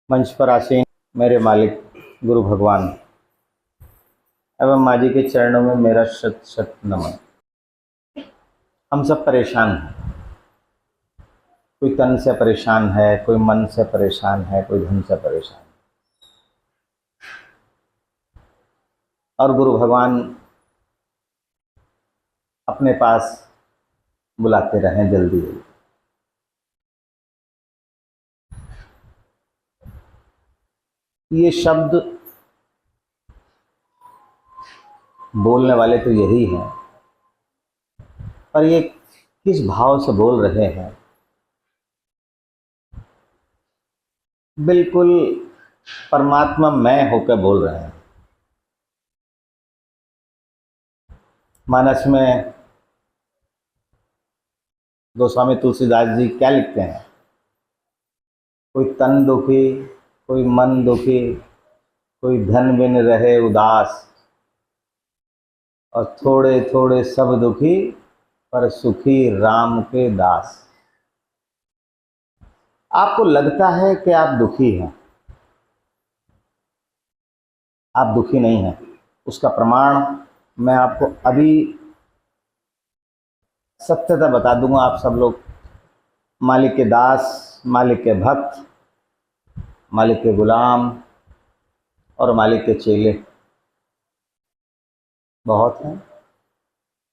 मंच पर आसीन मेरे मालिक गुरु भगवान एवं माँ जी के चरणों में मेरा शत शत नमन। हम सब परेशान हैं। कोई तन से परेशान है, कोई मन से परेशान है, कोई धन से परेशान है। और गुरु भगवान अपने पास बुलाते रहें जल्दी जल्दी। ये शब्द बोलने वाले तो यही हैं, पर ये किस भाव से बोल रहे हैं? बिल्कुल परमात्मा मैं होकर बोल रहे हैं। मानस में गोस्वामी तुलसीदास जी क्या लिखते हैं? कोई तन दुखी, कोई मन दुखी, कोई धन बिन रहे उदास, और थोड़े थोड़े सब दुखी, पर सुखी राम के दास। आपको लगता है कि आप दुखी हैं, आप दुखी नहीं हैं। उसका प्रमाण मैं आपको अभी सत्यता बता दूंगा। आप सब लोग मालिक के दास, मालिक के भक्त, मालिक के गुलाम और मालिक के चेले बहुत हैं,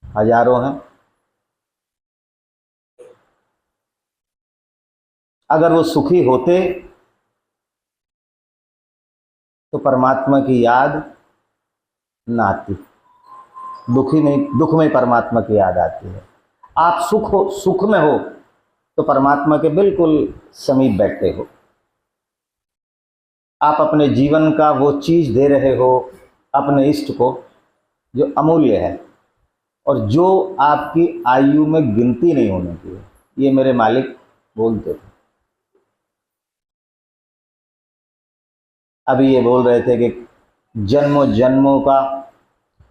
हजारों हैं। अगर वो सुखी होते तो परमात्मा की याद ना आती। दुखी नहीं, दुख में परमात्मा की याद आती है। आप सुख में हो तो परमात्मा के बिल्कुल समीप बैठे हो। आप अपने जीवन का वो चीज दे रहे हो अपने इष्ट को जो अमूल्य है और जो आपकी आयु में गिनती नहीं होने की है। ये मेरे मालिक बोलते थे। अभी ये बोल रहे थे कि जन्मों जन्मों का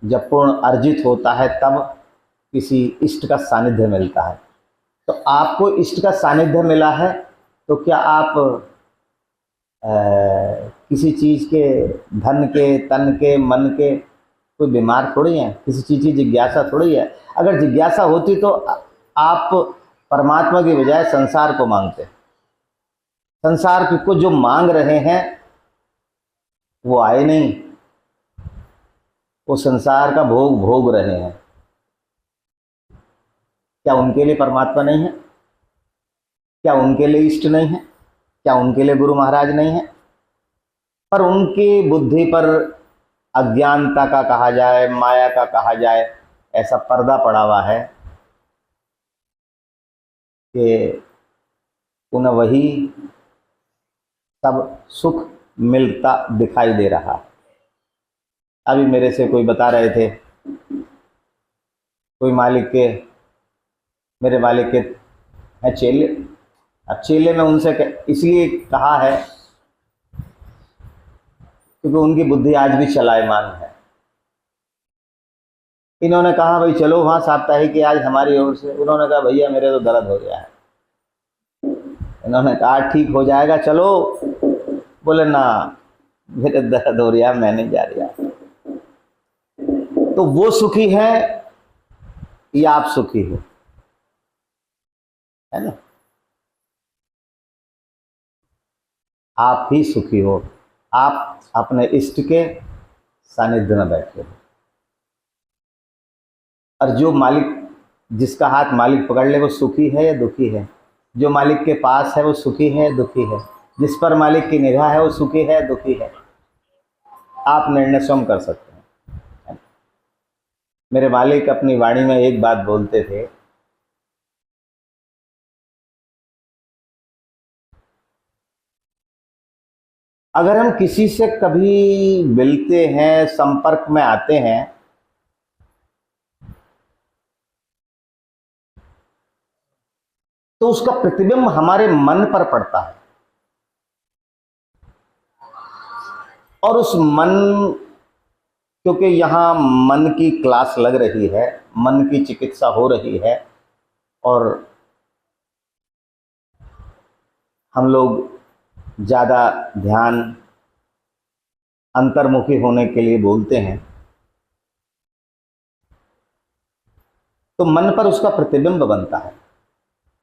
जब पूर्ण अर्जित होता है तब किसी इष्ट का सानिध्य मिलता है। तो आपको इष्ट का सानिध्य मिला है तो क्या आप किसी चीज के, धन के, तन के, मन के कोई बीमार थोड़ी हैं? किसी चीज की जिज्ञासा थोड़ी है। अगर जिज्ञासा होती तो आप परमात्मा की बजाय संसार को मांगते। संसार को जो मांग रहे हैं वो आए नहीं, वो संसार का भोग भोग रहे हैं। क्या उनके लिए परमात्मा नहीं है? क्या उनके लिए इष्ट नहीं है? क्या उनके लिए गुरु महाराज नहीं है? पर उनकी बुद्धि पर अज्ञानता का कहा जाए, माया का कहा जाए, ऐसा पर्दा पड़ा हुआ है कि उन्हें वही सब सुख मिलता दिखाई दे रहा। अभी मेरे से कोई बता रहे थे, कोई मालिक के, मेरे मालिक के हैं चेले। अब चेले में उनसे इसलिए कहा है क्योंकि उनकी बुद्धि आज भी चलायमान है। इन्होंने कहा भाई चलो वहाँ साप्ताहिक की आज हमारी ओर से। उन्होंने कहा भैया मेरे तो दर्द हो गया है। इन्होंने कहा ठीक हो जाएगा चलो। बोले ना मेरे दर्द हो रहा है, मैं नहीं जा रहा। तो वो सुखी है या आप सुखी हो? है ना? आप ही सुखी हो। आप अपने इष्ट के सानिध्य में बैठे हो। और जो मालिक, जिसका हाथ मालिक पकड़ ले वो सुखी है या दुखी है? जो मालिक के पास है वो सुखी है या दुखी है? जिस पर मालिक की निगाह है वो सुखी है या दुखी है? आप निर्णय स्वयं कर सकते हैं। मेरे मालिक अपनी वाणी में एक बात बोलते थे, अगर हम किसी से कभी मिलते हैं, संपर्क में आते हैं, तो उसका प्रतिबिंब हमारे मन पर पड़ता है। और उस मन, क्योंकि यहाँ मन की क्लास लग रही है, मन की चिकित्सा हो रही है, और हम लोग ज़्यादा ध्यान अंतर्मुखी होने के लिए बोलते हैं, तो मन पर उसका प्रतिबिंब बनता है।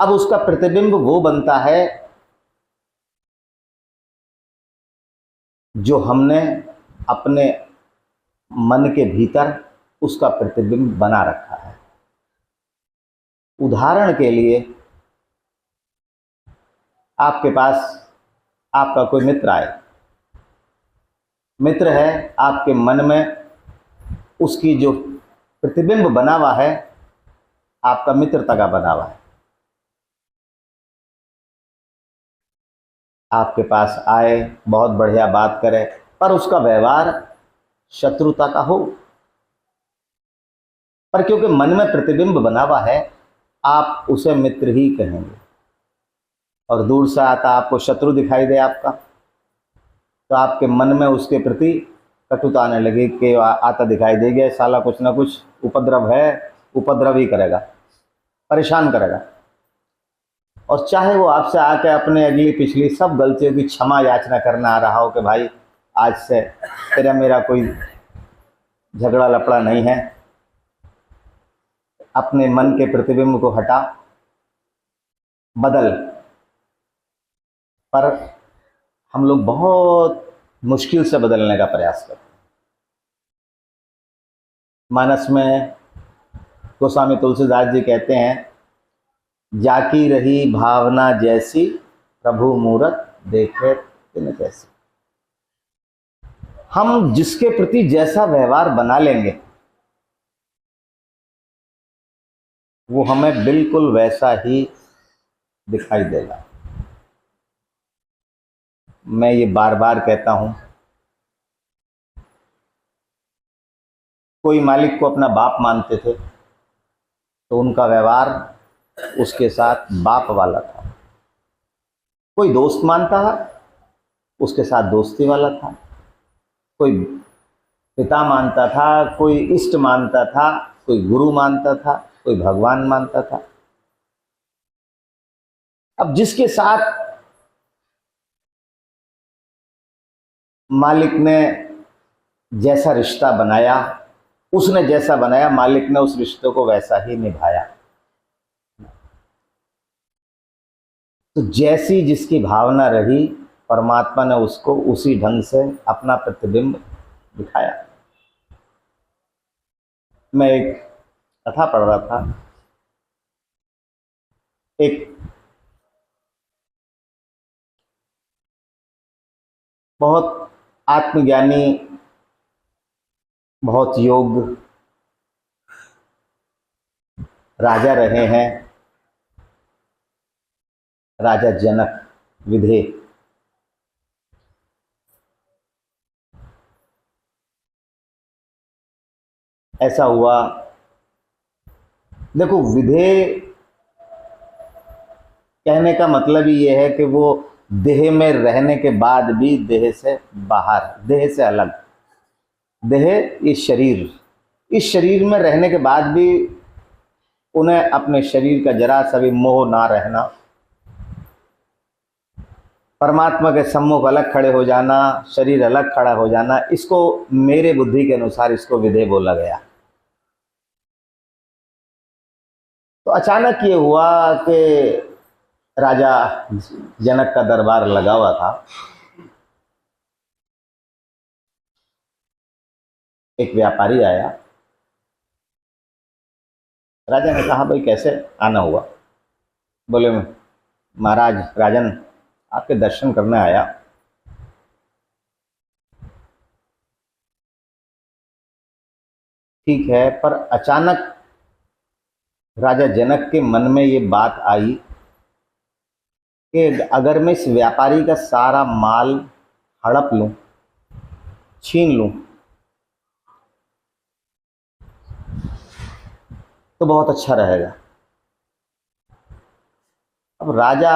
अब उसका प्रतिबिंब वो बनता है जो हमने अपने मन के भीतर उसका प्रतिबिंब बना रखा है। उदाहरण के लिए, आपके पास आपका कोई मित्र आए, मित्र है, आपके मन में उसकी जो प्रतिबिंब बना हुआ है, आपका मित्रता का बना हुआ है। आपके पास आए, बहुत बढ़िया बात करे, पर उसका व्यवहार शत्रुता का हो, पर क्योंकि मन में प्रतिबिंब बना हुआ है, आप उसे मित्र ही कहेंगे। और दूर से आता आपको शत्रु दिखाई दे आपका, तो आपके मन में उसके प्रति कटुता आने लगी कि आता दिखाई देगा, साला कुछ ना कुछ उपद्रव है, उपद्रव ही करेगा, परेशान करेगा। और चाहे वो आपसे आके अपने अगली पिछली सब गलतियों की क्षमा याचना करना आ रहा हो कि भाई आज से तेरा मेरा कोई झगड़ा लफड़ा नहीं है, अपने मन के प्रतिबिंब को हटा, बदल। पर हम लोग बहुत मुश्किल से बदलने का प्रयास करते हैं। मानस में गोस्वामी तुलसीदास जी कहते हैं, जाकी रही भावना जैसी, प्रभु मूरत देखे तिन कैसी। हम जिसके प्रति जैसा व्यवहार बना लेंगे, वो हमें बिल्कुल वैसा ही दिखाई देगा। मैं ये बार बार कहता हूं, कोई मालिक को अपना बाप मानते थे, तो उनका व्यवहार उसके साथ बाप वाला था। कोई दोस्त मानता था, उसके साथ दोस्ती वाला था। कोई पिता मानता था, कोई इष्ट मानता था, कोई गुरु मानता था, कोई भगवान मानता था। अब जिसके साथ मालिक ने जैसा रिश्ता बनाया, उसने जैसा बनाया, मालिक ने उस रिश्ते को वैसा ही निभाया। तो जैसी जिसकी भावना रही, परमात्मा ने उसको उसी ढंग से अपना प्रतिबिंब दिखाया। मैं एक कथा पढ़ रहा था, एक बहुत आत्मज्ञानी, बहुत योग्य राजा रहे हैं, राजा जनक विधेय। ऐसा हुआ, देखो विधेय कहने का मतलब ही ये है कि वो देह में रहने के बाद भी देह से बाहर, देह से अलग। देह इस शरीर, इस शरीर में रहने के बाद भी उन्हें अपने शरीर का जरा सा भी मोह ना रहना, परमात्मा के सम्मुख अलग खड़े हो जाना, शरीर अलग खड़ा हो जाना, इसको मेरे बुद्धि के अनुसार इसको विधेय बोला गया। तो अचानक ये हुआ कि राजा जनक का दरबार लगा हुआ था। एक व्यापारी आया, राजा ने कहा भाई कैसे आना हुआ? बोले महाराज राजन आपके दर्शन करने आया। ठीक है, पर अचानक राजा जनक के मन में ये बात आई कि अगर मैं इस व्यापारी का सारा माल हड़प लूं, छीन लूं, तो बहुत अच्छा रहेगा। अब राजा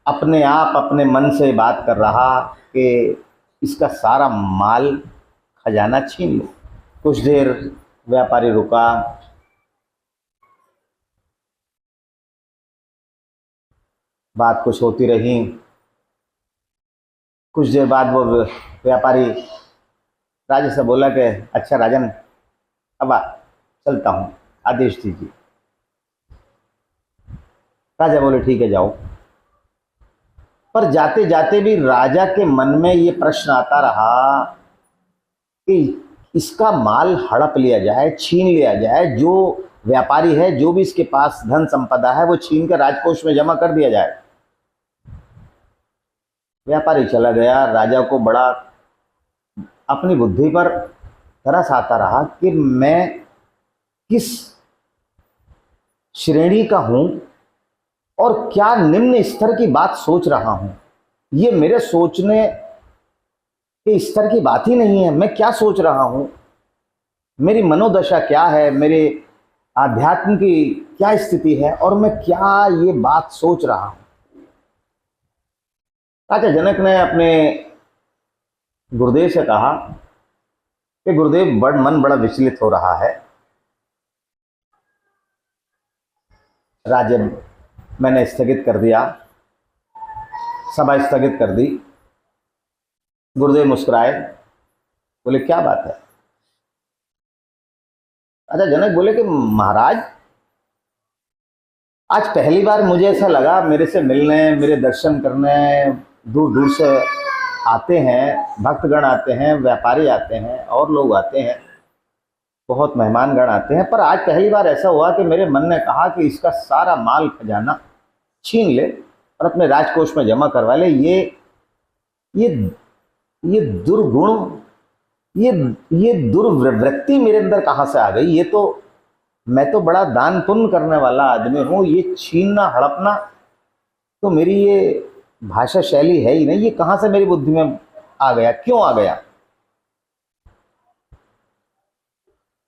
अपने आप अपने मन से बात कर रहा कि इसका सारा माल खजाना छीन लो। कुछ देर व्यापारी रुका, बात कुछ होती रही। कुछ देर बाद वो व्यापारी राजा से बोला कि अच्छा राजन, अब चलता हूँ, आदेश दीजिए। राजा बोले ठीक है जाओ। पर जाते जाते भी राजा के मन में ये प्रश्न आता रहा कि इसका माल हड़प लिया जाए, छीन लिया जाए, जो व्यापारी है, जो भी इसके पास धन संपदा है, वो छीन कर राजकोष में जमा कर दिया जाए। व्यापारी चला गया। राजा को बड़ा अपनी बुद्धि पर तरस आता रहा कि मैं किस श्रेणी का हूं और क्या निम्न स्तर की बात सोच रहा हूं। ये मेरे सोचने के स्तर की बात ही नहीं है। मैं क्या सोच रहा हूं, मेरी मनोदशा क्या है, मेरे आध्यात्म की क्या स्थिति है और मैं क्या ये बात सोच रहा हूं। राजा जनक ने अपने गुरुदेव से कहा कि गुरुदेव, मन बड़ा विचलित हो रहा है। राजन मैंने स्थगित कर दिया, सभा स्थगित कर दी। गुरुदेव मुस्कुराए, बोले क्या बात है। राजा जनक बोले कि महाराज, आज पहली बार मुझे ऐसा लगा, मेरे से मिलने, मेरे दर्शन करने दूर दूर से आते हैं, भक्तगण आते हैं, व्यापारी आते हैं और लोग आते हैं, बहुत मेहमानगण आते हैं, पर आज पहली बार ऐसा हुआ कि मेरे मन ने कहा कि इसका सारा माल खजाना छीन ले और अपने राजकोष में जमा करवा ले। ये दुर्गुण, ये दुर्वृत्ति मेरे अंदर कहाँ से आ गई। ये तो मैं तो बड़ा दान पुण्य करने वाला आदमी हूँ, ये छीनना हड़पना तो मेरी ये भाषा शैली है ही नहीं। ये कहाँ से मेरी बुद्धि में आ गया, क्यों आ गया।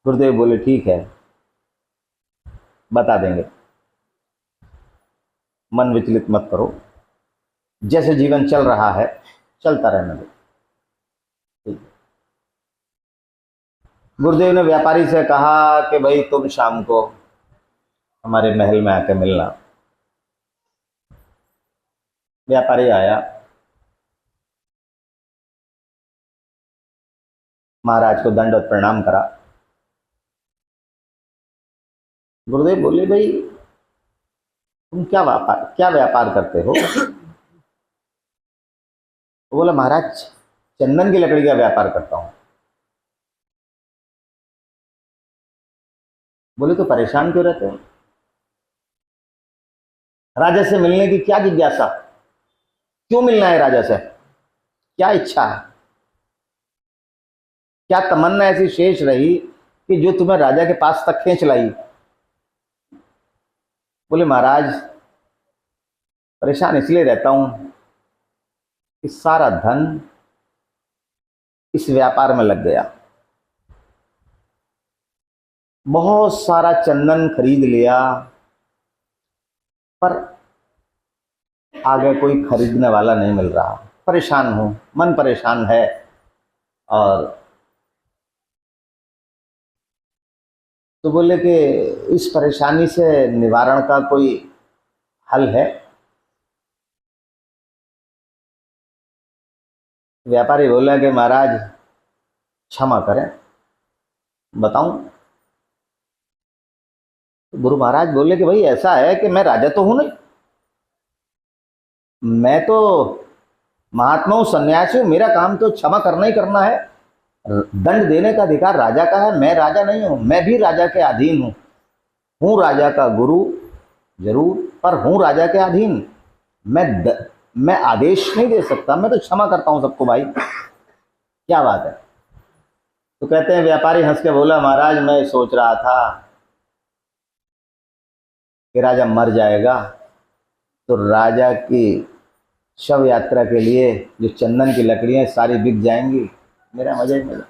गुरुदेव बोले ठीक है, बता देंगे, मन विचलित मत करो, जैसे जीवन चल रहा है चलता रहने दो। गुरुदेव ने व्यापारी से कहा कि भाई तुम शाम को हमारे महल में आके मिलना। व्यापारी आया, महाराज को दंडवत प्रणाम करा। गुरुदेव बोले भाई तुम क्या व्यापार करते हो। तो बोला महाराज चंदन की लकड़ी का व्यापार करता हूं। बोले तो परेशान क्यों रहते हो, राजा से मिलने की क्या जिज्ञासा, क्यों मिलना है राजा से, क्या इच्छा है, क्या तमन्ना ऐसी शेष रही कि जो तुम्हें राजा के पास तक खींच लाई। बोले महाराज परेशान इसलिए रहता हूं कि सारा धन इस व्यापार में लग गया, बहुत सारा चंदन खरीद लिया पर आगे कोई खरीदने वाला नहीं मिल रहा। परेशान हूं, मन परेशान है। और तो बोले कि इस परेशानी से निवारण का कोई हल है। व्यापारी बोला कि महाराज क्षमा करें, बताऊं। गुरु महाराज बोले कि भाई ऐसा है कि मैं राजा तो हूं नहीं, मैं तो महात्मा हूं, सन्यासी हूं, मेरा काम तो क्षमा करना ही करना है। दंड देने का अधिकार राजा का है, मैं राजा नहीं हूं, मैं भी राजा के अधीन हूं राजा का गुरु जरूर, पर हूं राजा के अधीन। मैं आदेश नहीं दे सकता, मैं तो क्षमा करता हूं सबको। भाई क्या बात है। तो कहते हैं व्यापारी हंस के बोला महाराज मैं सोच रहा था कि राजा मर जाएगा तो राजा की शव यात्रा के लिए जो चंदन की लकड़ियां सारी बिक जाएंगी, मेरा मजा ही मिला।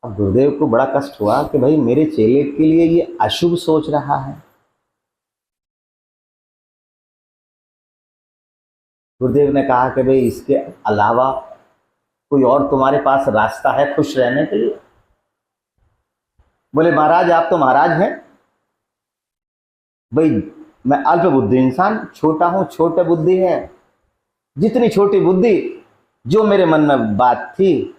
अब गुरुदेव को बड़ा कष्ट हुआ कि भाई मेरे चेले के लिए ये अशुभ सोच रहा है। गुरुदेव ने कहा कि भाई इसके अलावा कोई और तुम्हारे पास रास्ता है खुश रहने के लिए। बोले महाराज आप तो महाराज हैं भाई, मैं अल्प बुद्धि इंसान, छोटा हूं, छोटे बुद्धि है। जितनी छोटी बुद्धि, जो मेरे मन में बात थी,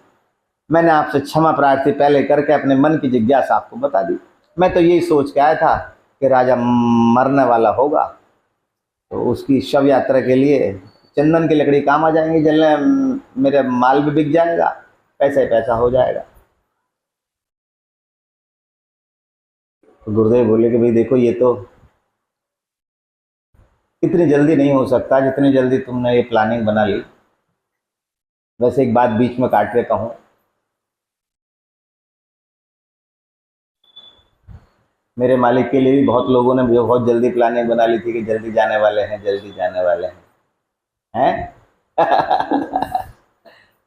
मैंने आपसे क्षमा प्रार्थी पहले करके अपने मन की जिज्ञासा आपको बता दी। मैं तो यही सोच के आया था कि राजा मरने वाला होगा, तो उसकी शव यात्रा के लिए चंदन की लकड़ी काम आ जाएंगी, जलने मेरा माल भी बिक जाएगा, पैसा ही पैसा हो जाएगा। तो गुरुदेव बोले कि भाई देखो, ये तो इतनी जल्दी नहीं हो सकता जितनी जल्दी तुमने ये प्लानिंग बना ली। वैसे एक बात बीच में काट के कहूं, मेरे मालिक के लिए भी बहुत लोगों ने जो बहुत जल्दी प्लानिंग बना ली थी कि जल्दी जाने वाले हैं, जल्दी जाने वाले हैं।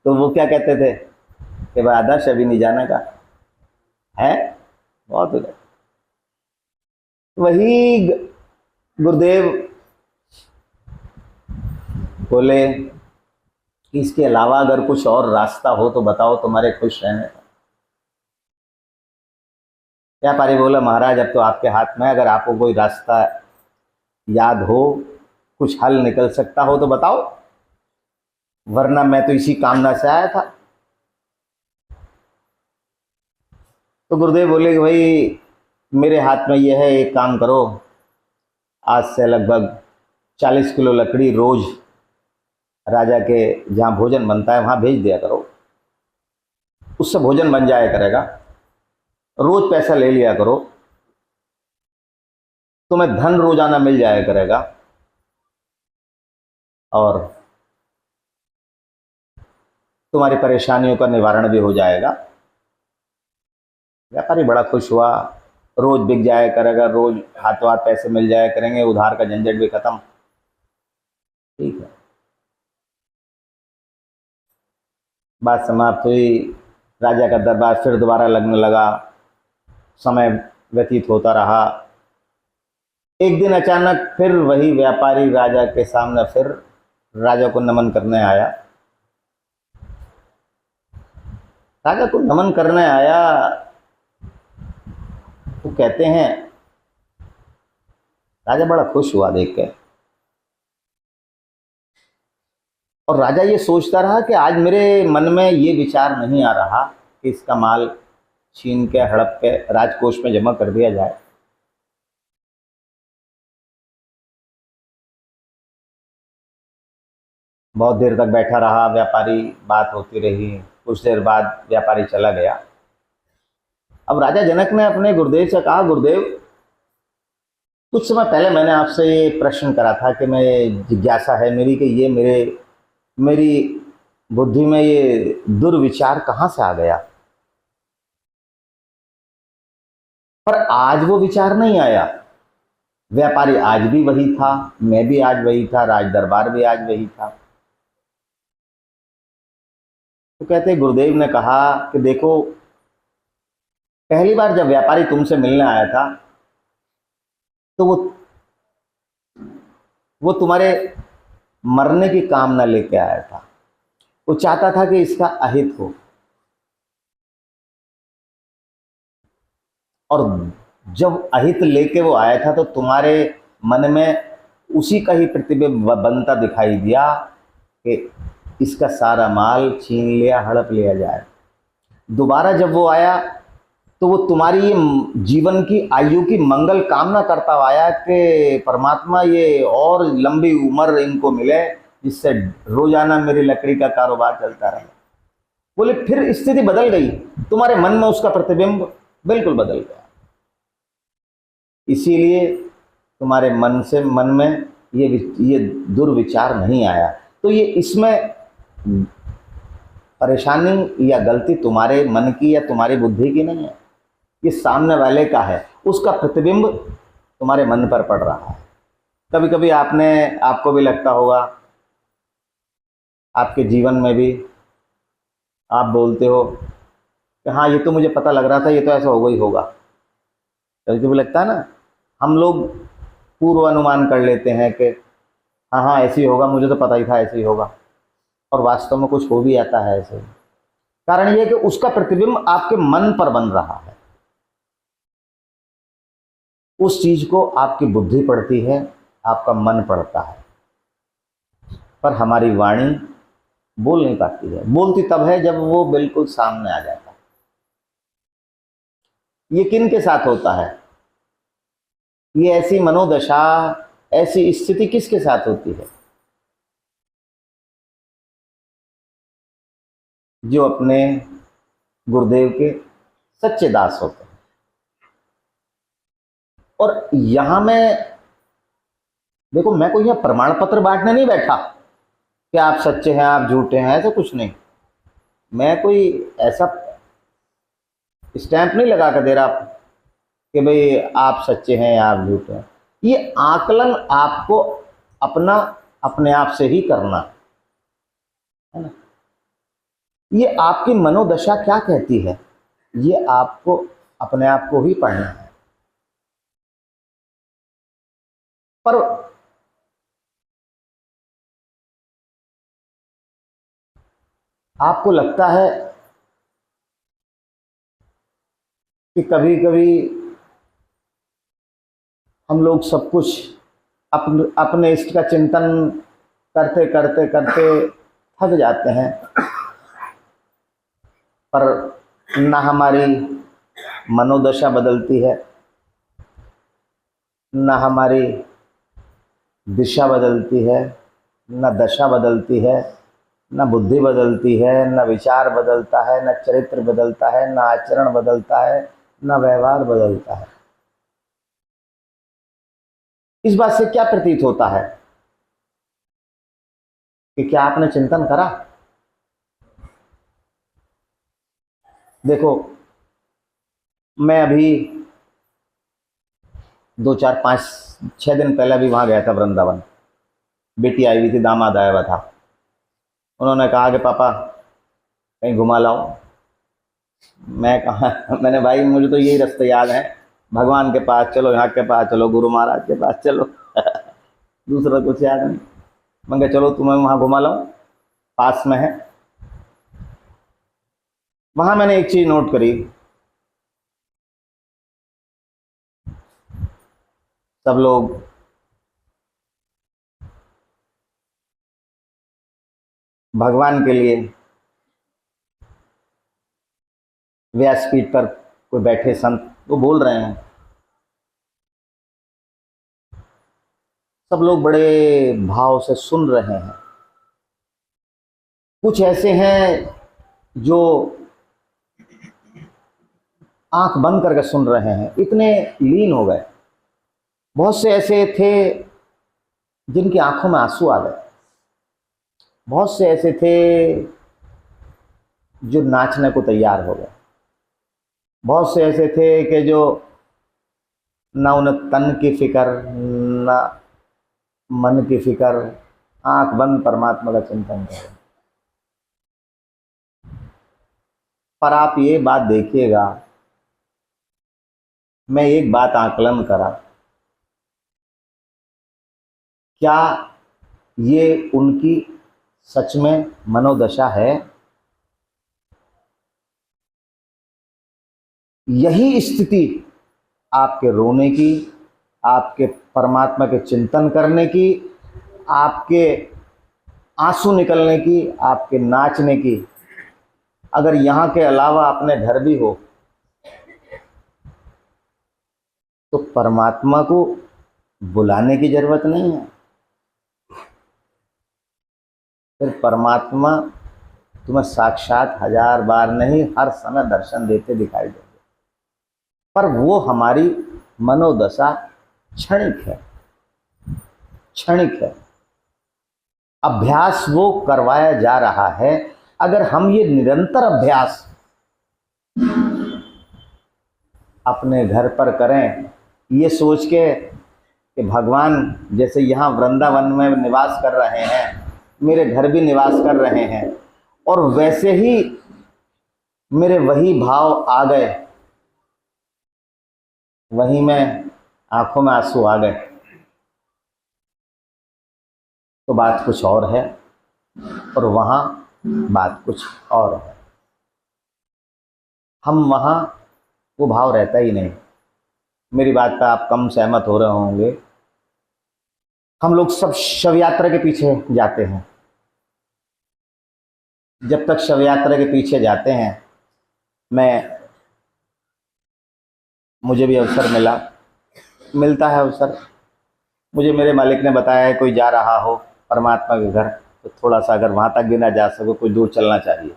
तो वो क्या कहते थे कि भाई आदर्श अभी नहीं जाने का है, बहुत हो गया। वही गुरुदेव बोले कि इसके अलावा अगर कुछ और रास्ता हो तो बताओ, तुम्हारे खुश रहने का। व्यापारी बोला, महाराज अब तो आपके हाथ में, अगर आपको कोई रास्ता याद हो, कुछ हल निकल सकता हो तो बताओ, वरना मैं तो इसी कामना से आया था। तो गुरुदेव बोले कि भाई मेरे हाथ में यह है, एक काम करो, आज से लगभग 40 किलो लकड़ी रोज राजा के जहाँ भोजन बनता है वहाँ भेज दिया करो, उससे भोजन बन जाया करेगा। रोज पैसा ले लिया करो, तुम्हें धन रोजाना मिल जाया करेगा, और तुम्हारी परेशानियों का निवारण भी हो जाएगा। व्यापारी बड़ा खुश हुआ, रोज बिक जाया करेगा, रोज हाथों हाथ पैसे मिल जाया करेंगे, उधार का झंझट भी खत्म। ठीक है, बात समाप्त हुई। राजा का दरबार फिर दोबारा लगने लगा, समय व्यतीत होता रहा। एक दिन अचानक फिर वही व्यापारी राजा के सामने फिर राजा को नमन करने आया। राजा को नमन करने आया तो कहते हैं, राजा बड़ा खुश हुआ देख के, और राजा ये सोचता रहा कि आज मेरे मन में ये विचार नहीं आ रहा कि इसका माल छीन के हड़प के राजकोष में जमा कर दिया जाए। बहुत देर तक बैठा रहा व्यापारी, बात होती रही। कुछ देर बाद व्यापारी चला गया। अब राजा जनक ने अपने गुरुदेव से कहा, गुरुदेव कुछ समय पहले मैंने आपसे ये प्रश्न करा था कि मैं जिज्ञासा है मेरी कि ये मेरी बुद्धि में ये दुर्विचार कहाँ से आ गया, पर आज वो विचार नहीं आया। व्यापारी आज भी वही था, मैं भी आज वही था, राज दरबार भी आज वही था। तो कहते गुरुदेव ने कहा कि देखो, पहली बार जब व्यापारी तुमसे मिलने आया था तो वो तुम्हारे मरने की कामना लेके आया था। वो चाहता था कि इसका अहित हो, और जब अहित लेके वो आया था तो तुम्हारे मन में उसी का ही प्रतिबिंब बनता दिखाई दिया कि इसका सारा माल छीन लिया, हड़प लिया जाए। दोबारा जब वो आया तो वो तुम्हारी ये जीवन की आयु की मंगल कामना करता हुआ आया कि परमात्मा ये और लंबी उम्र इनको मिले, जिससे रोजाना मेरी लकड़ी का कारोबार चलता रहे। बोले फिर स्थिति बदल गई, तुम्हारे मन में उसका प्रतिबिंब बिल्कुल बदल गया, इसीलिए तुम्हारे मन में ये दुर्विचार नहीं आया। तो ये इसमें परेशानी या गलती तुम्हारे मन की या तुम्हारी बुद्धि की नहीं है, ये सामने वाले का है, उसका प्रतिबिंब तुम्हारे मन पर पड़ रहा है। कभी कभी आपको भी लगता होगा, आपके जीवन में भी आप बोलते हो कि हाँ ये तो मुझे पता लग रहा था, ये तो ऐसा होगा ही होगा। कभी कभी लगता है ना, हम लोग पूर्व अनुमान कर लेते हैं कि हाँ हाँ ऐसे ही होगा, मुझे तो पता ही था ऐसे ही होगा, और वास्तव में कुछ हो भी आता है ऐसे। कारण यह कि उसका प्रतिबिंब आपके मन पर बन रहा है। उस चीज को आपकी बुद्धि पढ़ती है, आपका मन पढ़ता है, पर हमारी वाणी बोल नहीं पाती है। बोलती तब है जब वो बिल्कुल सामने आ जाता है। ये किन के साथ होता है? ये ऐसी मनोदशा, ऐसी स्थिति किसके साथ होती है? जो अपने गुरुदेव के सच्चे दास होते हैं। और यहां मैं देखो, मैं कोई यहां प्रमाण पत्र बांटने नहीं बैठा कि आप सच्चे हैं, आप झूठे हैं, ऐसा कुछ नहीं। मैं कोई ऐसा स्टैंप नहीं लगा कर दे रहा कि भाई आप सच्चे हैं या आप झूठे हैं। ये आकलन आपको अपना अपने आप से ही करना है ना। ये आपकी मनोदशा क्या कहती है, ये आपको अपने आप को ही पढ़ना है। पर आपको लगता है कि कभी कभी हम लोग सब कुछ अपने इष्ट का चिंतन करते करते करते थक जाते हैं, पर ना हमारी मनोदशा बदलती है, ना हमारी दिशा बदलती है, ना दशा बदलती है, ना बुद्धि बदलती है, ना विचार बदलता है, ना चरित्र बदलता है, ना आचरण बदलता है, ना व्यवहार बदलता है। इस बात से क्या प्रतीत होता है कि क्या आपने चिंतन करा? देखो, मैं अभी 2 4 5 6 दिन पहले भी वहां गया था वृंदावन। बेटी आई हुई थी, दामाद आया हुआ था। उन्होंने कहा कि पापा कहीं घुमा लाओ। मैं कहा मैंने, भाई मुझे तो यही रास्ते याद है, भगवान के पास चलो, यहाँ के पास चलो, गुरु महाराज के पास चलो दूसरा कुछ याद नहीं। मैं कहा चलो तुम्हें वहाँ घुमा लाऊं, पास में है। वहाँ मैंने एक चीज़ नोट करी, सब लोग भगवान के लिए व्यासपीठ पर कोई बैठे संत वो बोल रहे हैं, सब लोग बड़े भाव से सुन रहे हैं। कुछ ऐसे हैं जो आंख बंद करके सुन रहे हैं, इतने लीन हो गए। बहुत से ऐसे थे जिनकी आंखों में आंसू आ गए। बहुत से ऐसे थे जो नाचने को तैयार हो गए। बहुत से ऐसे थे कि जो ना उन्हें तन की फिक्र, ना मन की फिक्र, आंख बंद परमात्मा का चिंतन करें। पर आप ये बात देखिएगा, मैं एक बात आकलन करा, क्या ये उनकी सच में मनोदशा है? यही स्थिति आपके रोने की, आपके परमात्मा के चिंतन करने की, आपके आंसू निकलने की, आपके नाचने की, अगर यहाँ के अलावा अपने घर भी हो तो परमात्मा को बुलाने की जरूरत नहीं है। फिर परमात्मा तुम्हें साक्षात 1000 बार नहीं, हर समय दर्शन देते दिखाई देंगे। पर वो हमारी मनोदशा क्षणिक है, क्षणिक है। अभ्यास वो करवाया जा रहा है। अगर हम ये निरंतर अभ्यास अपने घर पर करें, ये सोच के कि भगवान जैसे यहाँ वृंदावन में निवास कर रहे हैं, मेरे घर भी निवास कर रहे हैं, और वैसे ही मेरे वही भाव आ गए, वहीं में आंखों में आंसू आ गए, तो बात कुछ और है, और वहाँ बात कुछ और है। हम वहाँ वो भाव रहता ही नहीं। मेरी बात पर आप कम सहमत हो रहे होंगे। हम लोग सब शव यात्रा के पीछे जाते हैं। जब तक शव यात्रा के पीछे जाते हैं, मुझे भी अवसर मिलता है अवसर। मुझे मेरे मालिक ने बताया है, कोई जा रहा हो परमात्मा के घर तो थोड़ा सा, अगर वहां तक भी ना जा सको, कुछ दूर चलना चाहिए।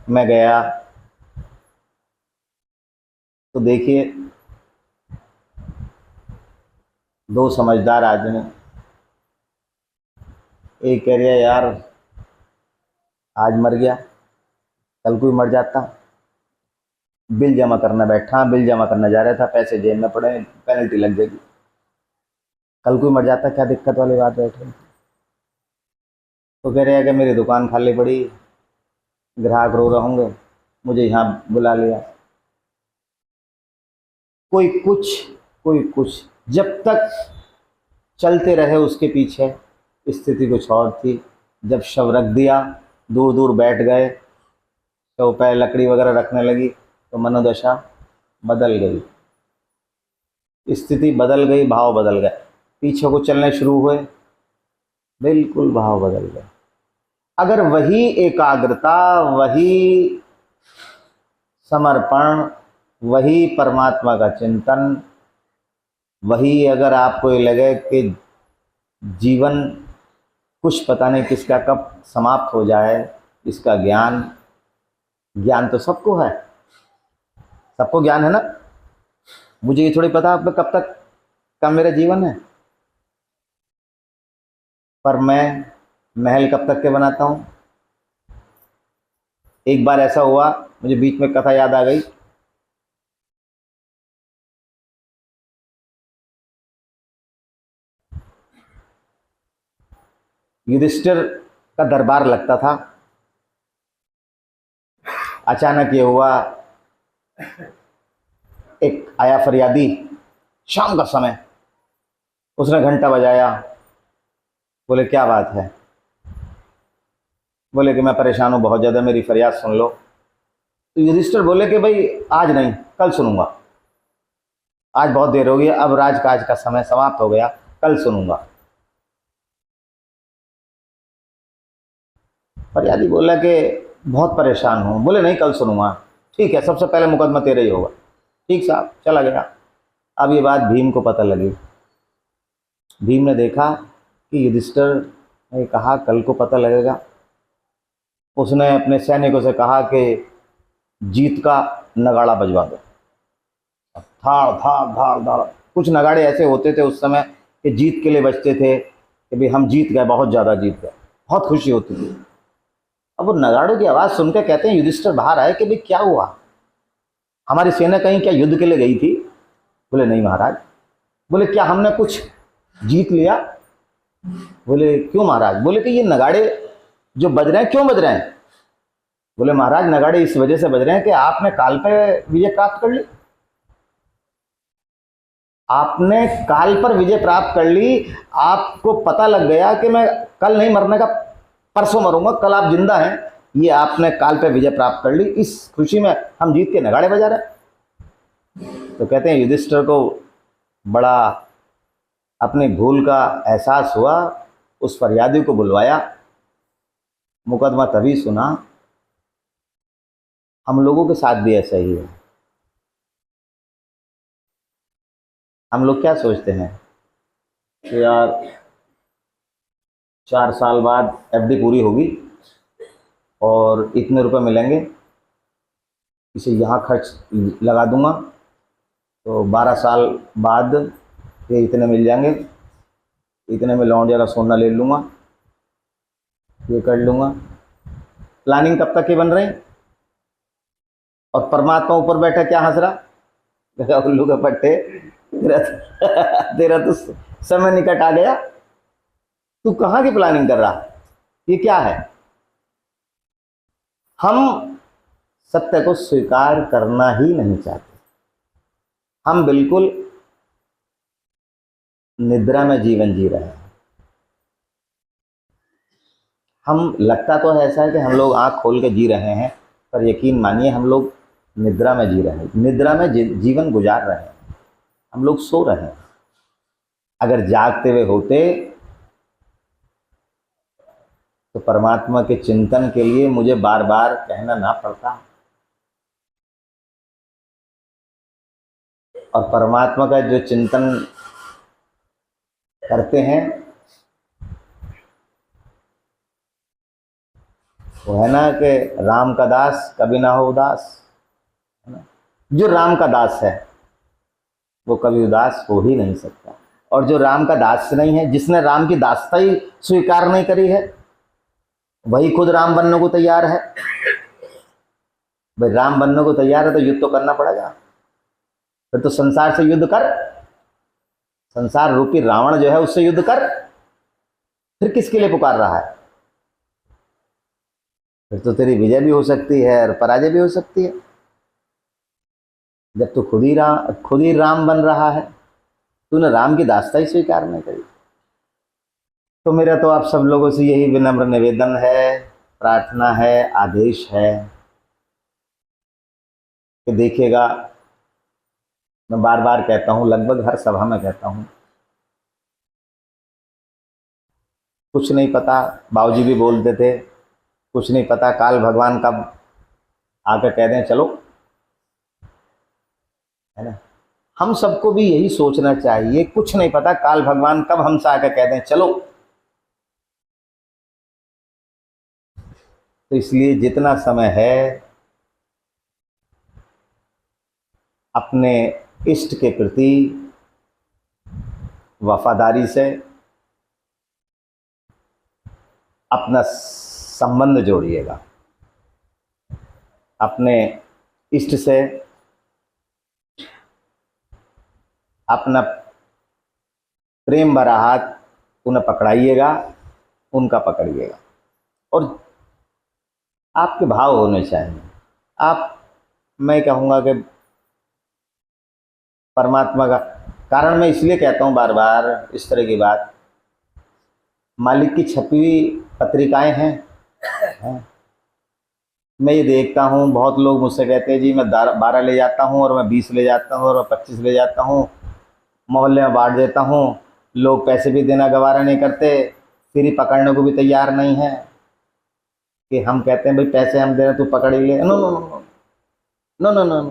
मैं गया तो देखिए, दो समझदार आदमी, एक कह रहा यार आज मर गया, कल को ही मर जाता। बिल जमा करना बैठा, बिल जमा करना जा रहा था, पैसे जेब में पड़े, पेनल्टी लग जाएगी, कल को ही मर जाता, क्या दिक्कत वाली बात बैठे। तो कह रहे हैं कि मेरी दुकान खाली पड़ी, ग्राहक रो रहे होंगे, मुझे यहाँ बुला लिया। कोई कुछ, जब तक चलते रहे उसके पीछे। स्थिति कुछ और थी। जब शव रख दिया, दूर दूर बैठ गए, शव पे लकड़ी वगैरह रखने लगी, तो मनोदशा बदल गई, स्थिति बदल गई, भाव बदल गए। पीछे को चलने शुरू हुए, बिल्कुल भाव बदल गए। अगर वही एकाग्रता, वही समर्पण, वही परमात्मा का चिंतन, वही अगर आपको ये लगे कि जीवन कुछ पता नहीं किसका कब समाप्त हो जाए, इसका ज्ञान तो सबको है, सबको ज्ञान है ना। मुझे ये थोड़ी पता आप कब तक का मेरा जीवन है, पर मैं महल कब तक के बनाता हूँ। एक बार ऐसा हुआ, मुझे बीच में कथा याद आ गई। युधिष्ठिर का दरबार लगता था। अचानक ये हुआ, एक आया फरियादी, शाम का समय, उसने घंटा बजाया। बोले क्या बात है? बोले कि मैं परेशान हूँ बहुत ज़्यादा, मेरी फरियाद सुन लो। तो युधिष्ठिर बोले कि भाई आज नहीं, कल सुनूंगा, आज बहुत देर हो गई, अब राजकाज का समय समाप्त हो गया, कल सुनूंगा। फरियादी बोला कि बहुत परेशान हूँ। बोले नहीं, कल सुनूंगा। ठीक है, सबसे पहले मुकदमा तेरा ही होगा। ठीक साहब, चला गया। अब ये बात भीम को पता लगी। भीम ने देखा कि युधिष्ठिर ने कहा कल को पता लगेगा। उसने अपने सैनिकों से कहा कि जीत का नगाड़ा बजवा दो। धाड़ धाड़ धाड़ धाड़, कुछ नगाड़े ऐसे होते थे उस समय कि जीत के लिए बजते थे कि भाई हम जीत गए, बहुत ज़्यादा जीत गए, बहुत खुशी होती थी। अब वो नगाड़ों की आवाज़ सुनकर कहते हैं युधिष्ठिर बाहर आए कि भाई क्या हुआ, हमारी सेना कहीं क्या युद्ध के लिए गई थी? बोले नहीं महाराज। बोले क्या हमने कुछ जीत लिया? बोले क्यों महाराज? बोले कि ये नगाड़े जो बज रहे हैं क्यों बज रहे हैं? बोले महाराज नगाड़े इस वजह से बज रहे हैं कि आपने काल पे विजय प्राप्त कर ली। आपने काल पर विजय प्राप्त कर ली, आपको पता लग गया कि मैं कल नहीं मरने का, परसों मरूंगा, कल आप जिंदा हैं, ये आपने काल पे विजय प्राप्त कर ली, इस खुशी में हम जीत के नगाड़े बजा रहे हैं। तो कहते हैं युधिष्ठिर को बड़ा अपनी भूल का एहसास हुआ, उस फरियादी को बुलवाया, मुकदमा तभी सुना। हम लोगों के साथ भी ऐसा ही है। हम लोग क्या सोचते हैं कि यार 4 साल बाद एफडी पूरी होगी और इतने रुपए मिलेंगे, इसे यहाँ खर्च लगा दूंगा, तो 12 साल बाद ये इतने मिल जाएंगे, इतने में लौंडिया का सोना ले लूँगा, ये कर लूँगा। प्लानिंग कब तक की बन रही, और परमात्मा ऊपर बैठा क्या हंस रहा, उल्लू के पट्टे, तेरा तो समय निकट आ गया, तू कहाँ की प्लानिंग कर रहा, ये क्या है? हम सत्य को स्वीकार करना ही नहीं चाहते। हम बिल्कुल निद्रा में जीवन जी रहे हैं। हम लगता तो ऐसा है कि हम लोग आंख खोल के जी रहे हैं, पर यकीन मानिए हम लोग निद्रा में जी रहे हैं, निद्रा में जीवन गुजार रहे हैं, हम लोग सो रहे हैं। अगर जागते हुए होते तो परमात्मा के चिंतन के लिए मुझे बार बार कहना ना पड़ता, और परमात्मा का जो चिंतन करते हैं वो है ना कि राम का दास कभी ना हो उदास, है ना? जो राम का दास है वो कभी उदास हो ही नहीं सकता, और जो राम का दास नहीं है, जिसने राम की दासता ही स्वीकार नहीं करी है, वही खुद राम बनने को तैयार है। भाई राम बनने को तैयार है तो युद्ध तो करना पड़ेगा, फिर तो संसार से युद्ध कर, संसार रूपी रावण जो है उससे युद्ध कर, फिर किसके लिए पुकार रहा है? फिर तो तेरी विजय भी हो सकती है और पराजय भी हो सकती है, जब तू खुद ही राम बन रहा है, तूने राम की दास्ता ही स्वीकार नहीं करी। तो मेरा तो आप सब लोगों से यही विनम्र निवेदन है, प्रार्थना है, आदेश है कि देखिएगा, मैं बार बार कहता हूँ, लगभग हर सभा में कहता हूँ, कुछ नहीं पता, बाबूजी भी बोलते थे, कुछ नहीं पता काल भगवान कब आकर कह दें चलो, है ना? हम सबको भी यही सोचना चाहिए, कुछ नहीं पता काल भगवान कब हमसे आकर कह दें चलो। तो इसलिए जितना समय है अपने इष्ट के प्रति वफादारी से अपना संबंध जोड़िएगा, अपने इष्ट से अपना प्रेम भरा हाथ उन्हें पकड़ाइएगा, उनका पकड़िएगा, और आपके भाव होने चाहिए। मैं कहूँगा कि परमात्मा का कारण, मैं इसलिए कहता हूँ बार बार इस तरह की बात, मालिक की छपी हुई पत्रिकाएं हैं। मैं ये देखता हूँ, बहुत लोग मुझसे कहते हैं जी मैं 12 ले जाता हूँ, और मैं 20 ले जाता हूँ, और मैं 25 ले जाता हूँ, मोहल्ले में बांट देता हूँ, लोग पैसे भी देना गवारा नहीं करते, फिर ही पकड़ने को भी तैयार नहीं है, कि हम कहते हैं भाई पैसे हम दे रहे तू पकड़ ही ले, no no no no no no no,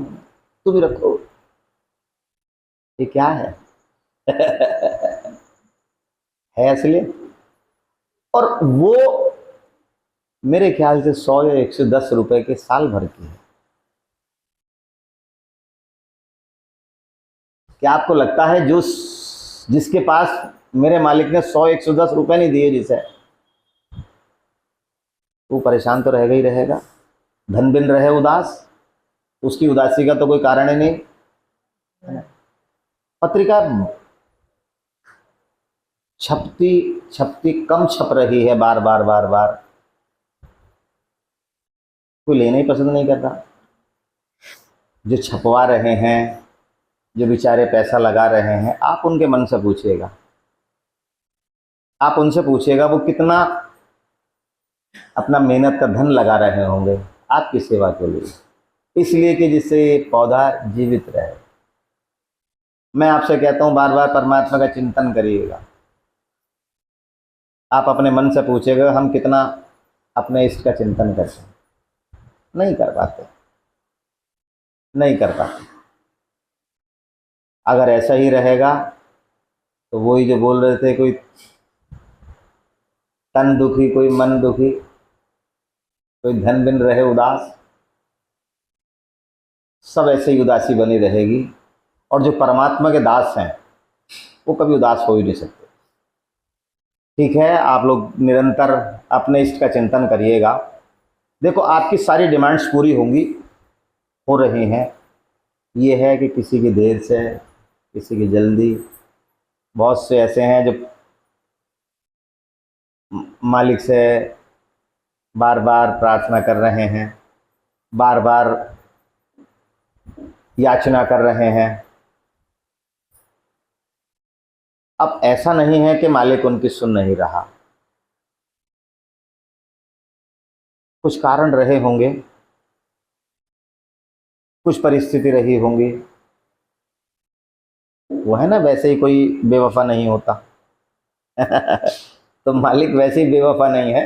तू भी रखो, ये क्या है? है असलियत। और वो मेरे ख्याल से 100 या 110 रुपए के साल भर की है। क्या आपको लगता है जिसके पास मेरे मालिक ने 100-110 रुपए नहीं दिए जिसे, वो परेशान तो रहेगा ही रहेगा, धन बिन रहे उदास, उसकी उदासी का तो कोई कारण ही नहीं। पत्रिका छपती कम छप रही है, बार बार बार बार, कोई लेना ही पसंद नहीं करता। जो छपवा रहे हैं, जो बेचारे पैसा लगा रहे हैं, आप उनके मन से पूछिएगा, आप उनसे पूछिएगा वो कितना अपना मेहनत का धन लगा रहे होंगे आपकी सेवा के लिए, इसलिए कि जिससे पौधा जीवित रहे। मैं आपसे कहता हूँ बार बार परमात्मा का चिंतन करिएगा। आप अपने मन से पूछिएगा हम कितना अपने इष्ट का चिंतन करते हैं, नहीं कर पाते, नहीं कर पाते। अगर ऐसा ही रहेगा तो वही जो बोल रहे थे, कोई तन दुखी, कोई मन दुखी, कोई धन बिन रहे उदास, सब ऐसे ही उदासी बनी रहेगी। और जो परमात्मा के दास हैं वो कभी उदास हो ही नहीं सकते। ठीक है, आप लोग निरंतर अपने इष्ट का चिंतन करिएगा। देखो आपकी सारी डिमांड्स पूरी होंगी, हो रही हैं। ये है कि किसी की देर से, किसी की जल्दी, बहुत से ऐसे हैं जो मालिक से बार बार प्रार्थना कर रहे हैं, बार बार याचना कर रहे हैं। अब ऐसा नहीं है कि मालिक उनकी सुन नहीं रहा, कुछ कारण रहे होंगे, कुछ परिस्थिति रही होंगी, वो है ना, वैसे ही कोई बेवफा नहीं होता। तो मालिक वैसे ही बेवफा नहीं है,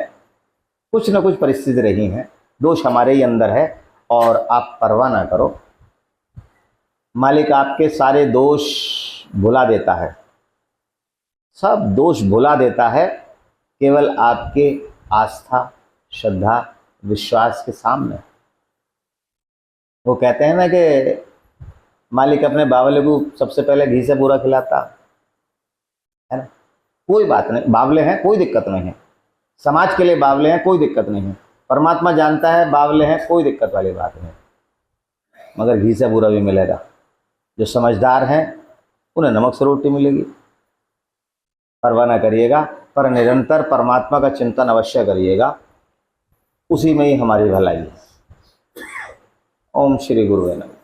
कुछ ना कुछ परिस्थिति रही हैं, दोष हमारे ही अंदर है, और आप परवाह ना करो। मालिक आपके सारे दोष भुला देता है, सब दोष भुला देता है, केवल आपके आस्था, श्रद्धा, विश्वास के सामने। वो कहते हैं ना कि मालिक अपने बावले को सबसे पहले घी से पूरा खिलाता है ना। कोई बात नहीं, बावले हैं, कोई दिक्कत नहीं है, समाज के लिए बावले हैं, कोई दिक्कत नहीं है, परमात्मा जानता है बावले हैं, कोई दिक्कत वाली बात नहीं, मगर घी से पूरा भी मिलेगा। जो समझदार हैं उन्हें नमक से रोटी मिलेगी। परवाह न करिएगा, पर निरंतर परमात्मा का चिंतन अवश्य करिएगा, उसी में ही हमारी भलाई है। ओम श्री गुरुवे नमः।